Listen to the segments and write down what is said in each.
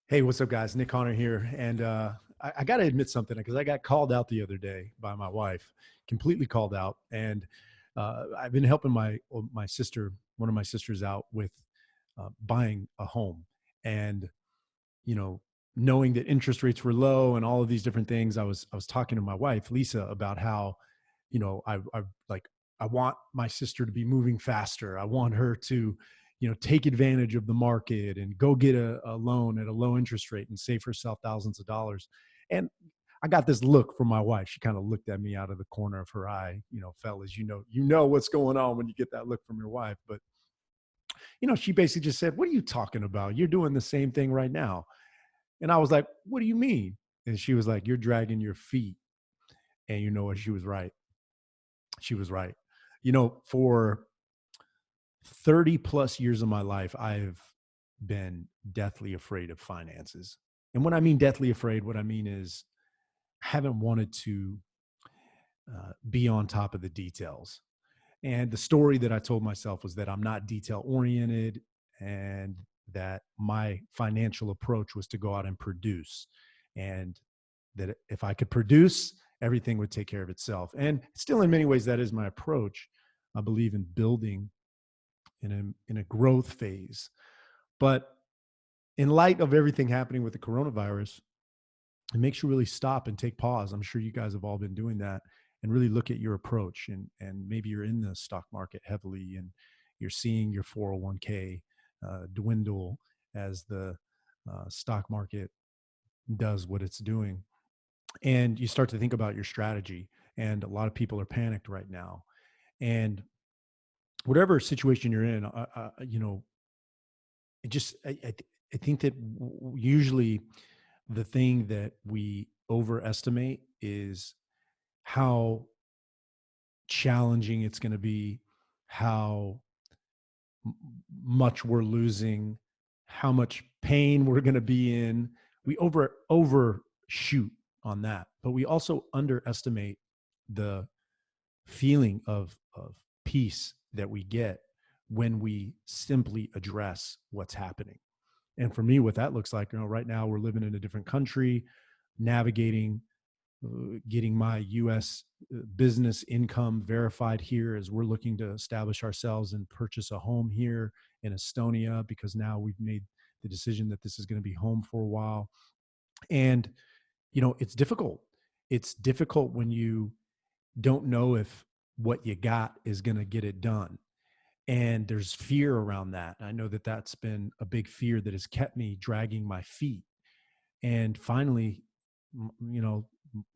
Hey, what's up, guys? Nick Connor here. And I got to admit something because I got called out the other day by my wife, completely called out. And I've been helping my sister, one of my sisters out with buying a home. And, you know, knowing that interest rates were low and all of these different things, I was talking to my wife, Lisa, about how, I like, I want my sister to be moving faster. I want her to take advantage of the market and go get a loan at a low interest rate and save herself thousands of dollars. And I got this look from my wife. She kind of looked at me out of the corner of her eye. Fellas, you know what's going on when you get that look from your wife. But she basically just said, "What are you talking about? You're doing the same thing right now." And I was like, "What do you mean?" And she was like, "You're dragging your feet." And you know what? She was right. She was right. For 30 plus years of my life, I've been deathly afraid of finances. And when I mean deathly afraid, what I mean is I haven't wanted to be on top of the details. And the story that I told myself was that I'm not detail oriented and that my financial approach was to go out and produce. And that if I could produce, everything would take care of itself. And still, in many ways, that is my approach. I believe in building in a growth phase. But in light of everything happening with the coronavirus, it makes you really stop and take pause. I'm sure you guys have all been doing that and really look at your approach. And maybe you're in the stock market heavily and you're seeing your 401k dwindle as the stock market does what it's doing. And you start to think about your strategy. And a lot of people are panicked right now. And whatever situation you're in, it just I think that usually the thing that we overestimate is how challenging it's going to be, how m- much we're losing, how much pain we're going to be in. We overshoot on that, but we also underestimate the feeling of peace that we get when we simply address what's happening. And for me, what that looks like, right now we're living in a different country, navigating, getting my U.S. business income verified here as we're looking to establish ourselves and purchase a home here in Estonia, because now we've made the decision that this is going to be home for a while. And, it's difficult. It's difficult when you don't know if what you got is going to get it done. And there's fear around that. I know that that's been a big fear that has kept me dragging my feet. And finally,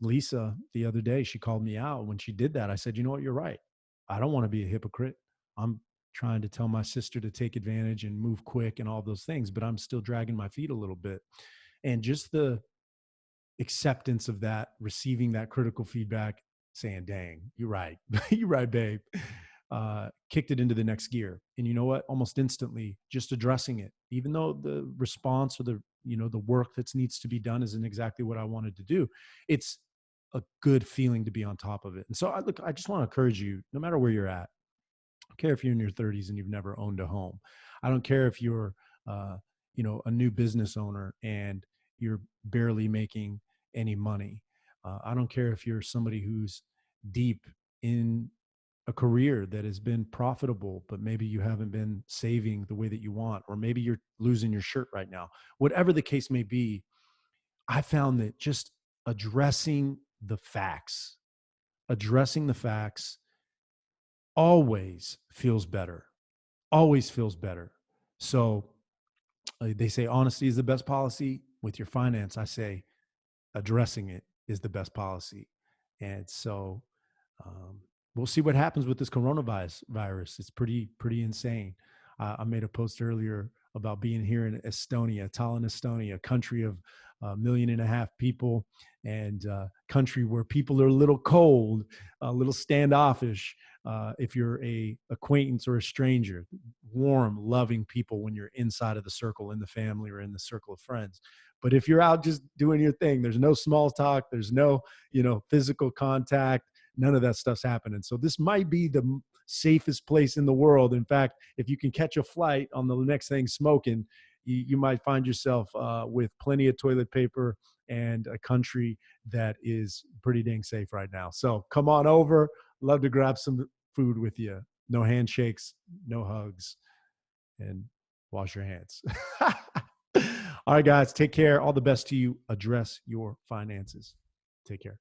Lisa, the other day, she called me out when she did that. I said, "You know what? You're right. I don't want to be a hypocrite. I'm trying to tell my sister to take advantage and move quick and all those things, but I'm still dragging my feet a little bit." And just the acceptance of that, receiving that critical feedback, saying, "Dang, you're right. You're right, babe." Kicked it into the next gear. And you know what? Almost instantly, just addressing it, even though the response or the work that needs to be done isn't exactly what I wanted to do, it's a good feeling to be on top of it. And so I just want to encourage you, no matter where you're at, I don't care if you're in your 30s and you've never owned a home. I don't care if you're, a new business owner and you're barely making any money. I don't care if you're somebody who's deep in a career that has been profitable, but maybe you haven't been saving the way that you want, or maybe you're losing your shirt right now. Whatever the case may be, I found that just addressing the facts, addressing the facts always feels better, always feels better. So they say honesty is the best policy with your finance. I say addressing it is the best policy. And so um, we'll see what happens with this coronavirus. It's pretty insane. I made a post earlier about being here in Estonia, Tallinn, Estonia, a country of 1.5 million people, and country where people are a little cold, a little standoffish. If you're a acquaintance or a stranger, warm, loving people when you're inside of the circle, in the family or in the circle of friends. But if you're out just doing your thing, there's no small talk, there's no physical contact, none of that stuff's happening. So this might be the safest place in the world. In fact, if you can catch a flight on the next thing smoking, you might find yourself with plenty of toilet paper and a country that is pretty dang safe right now. So come on over. Love to grab some food with you. No handshakes, no hugs, and wash your hands. All right, guys, take care. All the best to you. Address your finances. Take care.